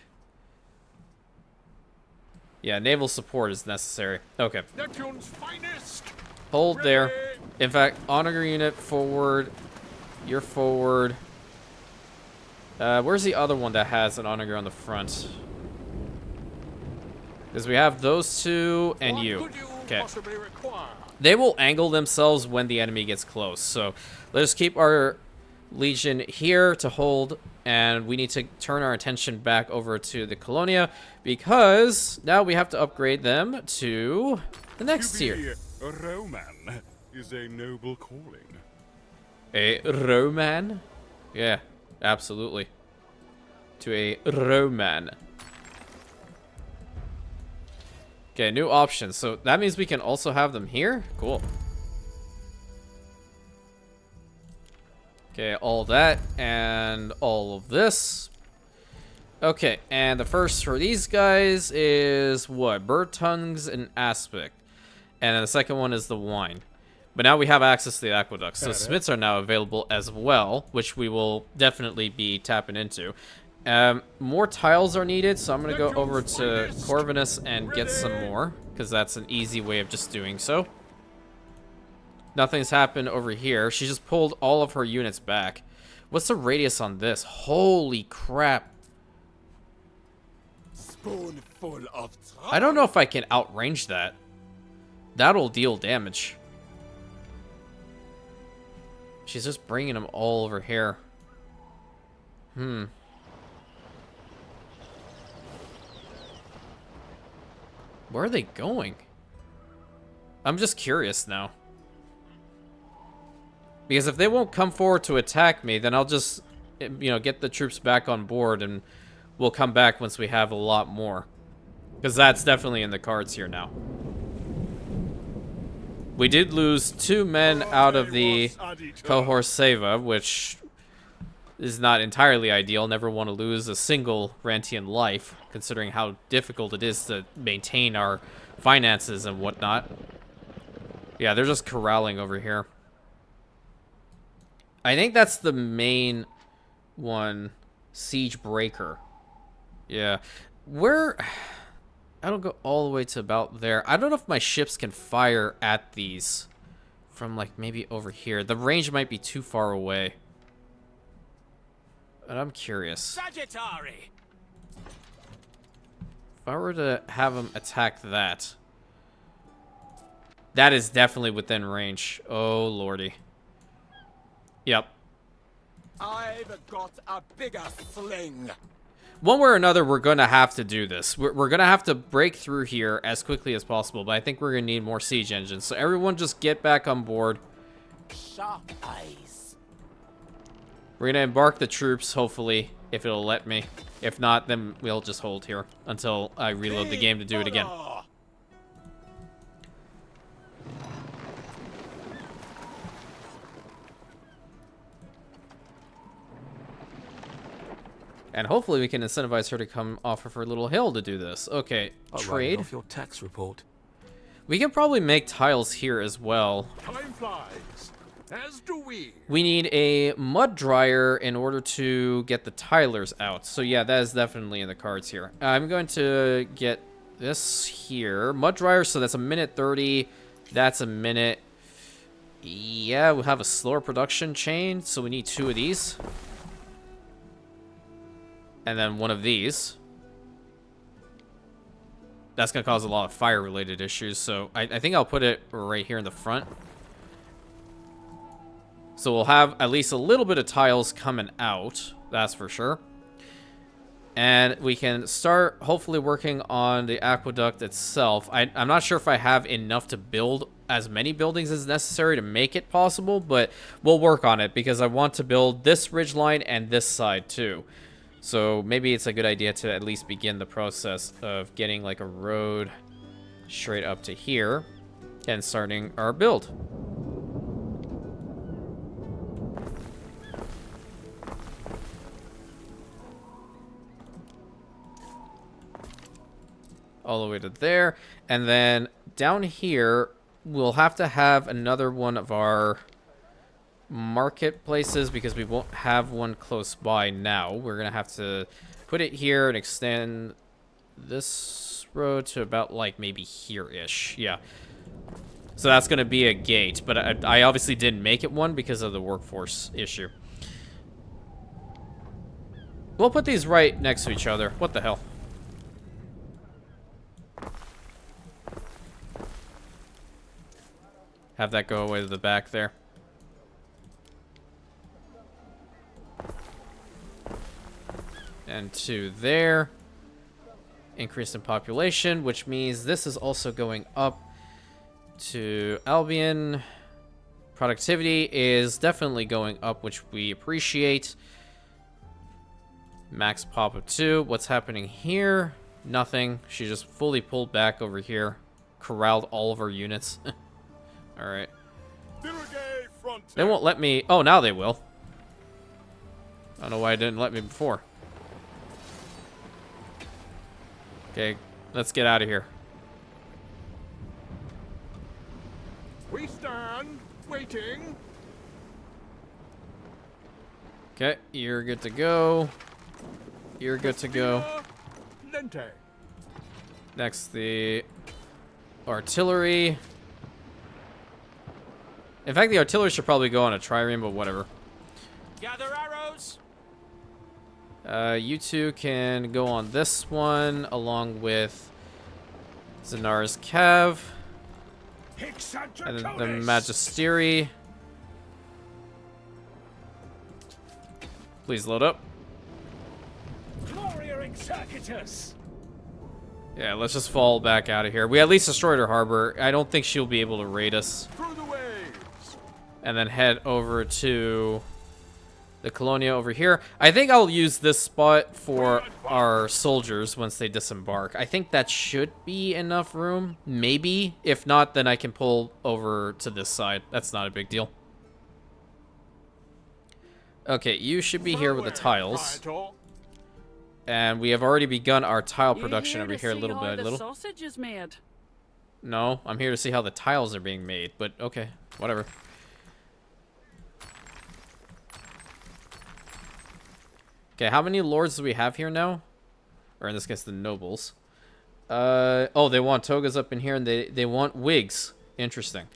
Yeah, naval support is necessary. Okay. Neptune's finest. Hold there. Ready. In fact, onager unit forward. You're forward. Where's the other one that has an onager on the front? Because we have those two and What you. could you Okay. possibly require? They will angle themselves when the enemy gets close. So let's keep our legion here to hold, and we need to turn our attention back over to the Colonia because now we have to upgrade them to the next To tier. be a Roman is a noble calling. A Roman? Yeah, absolutely. To a Roman. Okay, new options. So that means we can also have them here? Cool. Okay, all that and all of this. Okay, and the first for these guys is what? Bird tongues and aspic. And then the second one is the wine. But now we have access to the aqueducts, so smiths are now available as well, which we will definitely be tapping into. More tiles are needed, so I'm going to go over to Corvinus and get some more, because that's an easy way of just doing so. Nothing's happened over here. She just pulled all of her units back. What's the radius on this? Holy crap. Spoonful of I don't know if I can outrange that. That'll deal damage. She's just bringing them all over here. Where are they going? I'm just curious now. Because if they won't come forward to attack me, then I'll just, you know, get the troops back on board and we'll come back once we have a lot more. Because that's definitely in the cards here now. We did lose 2 men out of the cohort Seva, which is not entirely ideal. Never want to lose a single Rantian life, considering how difficult it is to maintain our finances and whatnot. Yeah, they're just corralling over here. I think that's the main one, Siege Breaker. Yeah. Where... I don't go all the way to about there. I don't know if my ships can fire at these from, like, maybe over here. The range might be too far away. But I'm curious. Sagittary. If I were to have them attack that, that is definitely within range. Oh, lordy. Yep. I've got a bigger sling. One way or another, we're going to have to do this. We're going to have to break through here as quickly as possible, but I think we're going to need more siege engines. So everyone just get back on board. Sharp eyes. We're going to embark the troops, hopefully, if it'll let me. If not, then we'll just hold here until I reload the game to do it again. And hopefully we can incentivize her to come off of her little hill to do this. Okay, trade. Off your tax report. We can probably make tiles here as well. Time flies, as do we. We need a mud dryer in order to get the tilers out. So yeah, that is definitely in the cards here. I'm going to get this here. Mud dryer, so that's a minute 30. That's a minute. Yeah, we'll have a slower production chain, so we need 2 of these. And then 1 of these. That's going to cause a lot of fire-related issues, so I think I'll put it right here in the front. So we'll have at least a little bit of tiles coming out, that's for sure. And we can start, hopefully, working on the aqueduct itself. I'm not sure if I have enough to build as many buildings as necessary to make it possible, but we'll work on it, because I want to build this ridgeline and this side, too. So maybe it's a good idea to at least begin the process of getting like a road straight up to here and starting our build. All the way to there. And then down here, we'll have to have another one of our marketplaces, because we won't have one close by now. We're gonna have to put it here and extend this road to about like maybe here-ish. Yeah, so that's gonna be a gate, but I obviously didn't make it one because of the workforce issue. We'll put these right next to each other. What the hell? Have that go away to the back there. And 2 there. Increase in population, which means this is also going up to Albion. Productivity is definitely going up, which we appreciate. Max pop of 2. What's happening here? Nothing. She just fully pulled back over here. Corralled all of our units. Alright. They won't let me... Oh, now they will. I don't know why it didn't let me before. Okay, let's get out of here. We stand, waiting. Okay, you're good to go. You're good to go. Lente. Next, the artillery. In fact, the artillery should probably go on a trireme, but whatever. Gather arrows. You two can go on this one, along with Zanara's Cav. And then the Magisteri. Please load up. Yeah, let's just fall back out of here. We at least destroyed her harbor. I don't think she'll be able to raid us. Through the waves. And then head over to the Colonia over here. I think I'll use this spot for our soldiers once they disembark. I think that should be enough room. Maybe. If not, then I can pull over to this side. That's not a big deal. Okay, you should be here with the tiles. And we have already begun our tile production over here little by little. Sausage is made. No, I'm here to see how the tiles are being made, but okay, whatever. Okay, how many lords do we have here now? Or in this case, the nobles. Oh, they want togas up in here, and they want wigs. Interesting.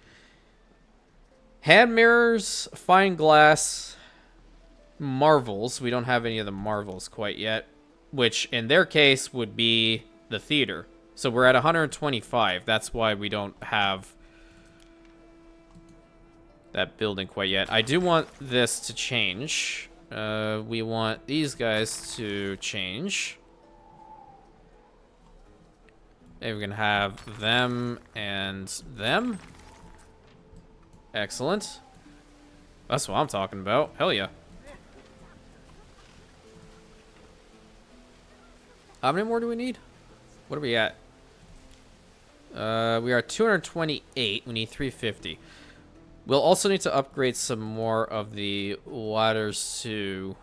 Hand mirrors, fine glass, marvels. We don't have any of the marvels quite yet, which in their case would be the theater. So we're at 125. That's why we don't have that building quite yet. I do want this to change. We want these guys to change. Maybe we can have them and them. Excellent. That's what I'm talking about. Hell yeah. How many more do we need? What are we at? We are at 228. We need 350. We'll also need to upgrade some more of the waters to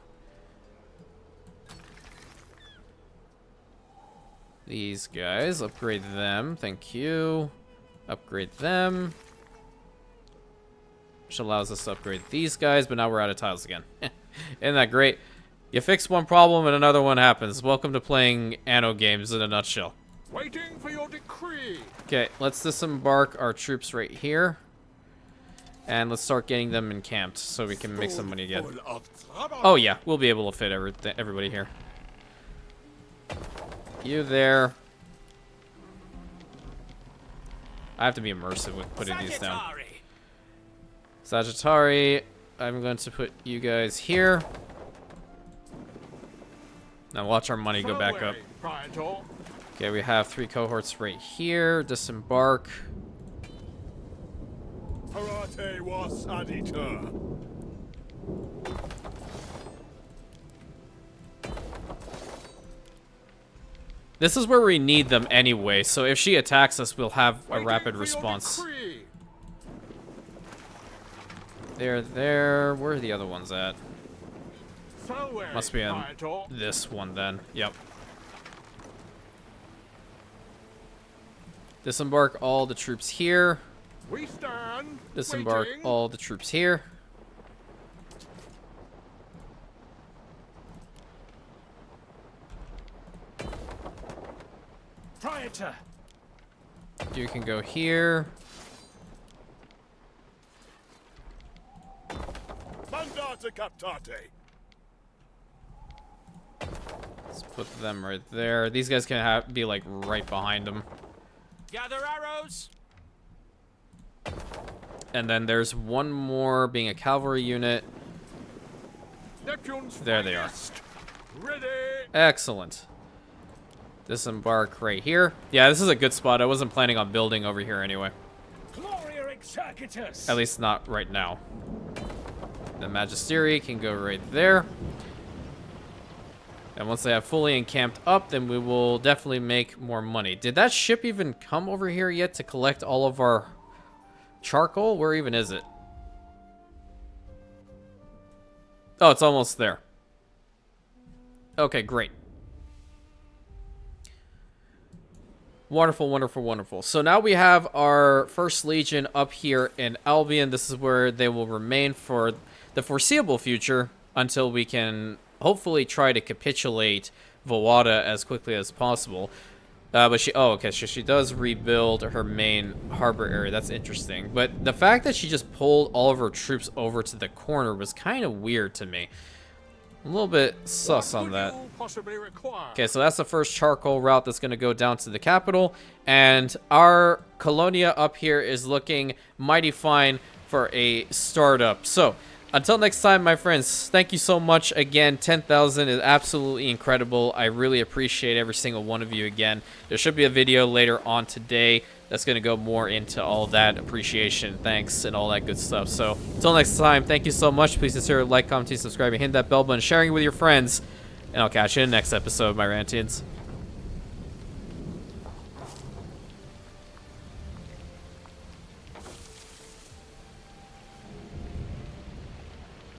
these guys. Upgrade them. Thank you. Upgrade them. Which allows us to upgrade these guys, but now we're out of tiles again. Isn't that great? You fix one problem and another one happens. Welcome to playing Anno games in a nutshell. Waiting for your decree. Okay, let's disembark our troops right here. And let's start getting them encamped so we can make some money again. Oh yeah, we'll be able to fit everybody here. You there. I have to be immersive with putting these down. Sagittari, I'm going to put you guys here. Now watch our money go back up. Okay, we have 3 cohorts right here. Disembark. Parate was adita. This is where we need them anyway, so if she attacks us, we'll have a rapid response. There. Where are the other ones at? Must be in this one then. Yep. Disembark all the troops here. We stand. Disembark waiting. all the troops here. Proprietor. You can go here. Mandata captate. Let's put them right there. These guys can be like right behind them. Gather arrows. And then there's one more being a cavalry unit. Neptune's There they are. finest. Ready. Excellent. Disembark right here. Yeah, this is a good spot. I wasn't planning on building over here anyway. At least not right now. The Magisteri can go right there. And once they have fully encamped up, then we will definitely make more money. Did that ship even come over here yet to collect all of our charcoal? Where even is it? Oh, it's almost there. Okay, great. Wonderful, wonderful, wonderful. So now we have our First Legion up here in Albion. This is where they will remain for the foreseeable future until we can hopefully try to capitulate Vawada as quickly as possible. But she does rebuild her main harbor area. That's interesting. But the fact that she just pulled all of her troops over to the corner was kind of weird to me. A little bit sus on that. Possibly require? Okay, so that's the first charcoal route that's going to go down to the capital. And our Colonia up here is looking mighty fine for a startup. So, until next time, my friends, thank you so much again. 10,000 is absolutely incredible. I really appreciate every single one of you again. There should be a video later on today that's going to go more into all that appreciation, thanks, and all that good stuff. So, until next time, thank you so much. Please consider like, commenting, subscribing, hit that bell button, sharing it with your friends. And I'll catch you in the next episode, my Rantians.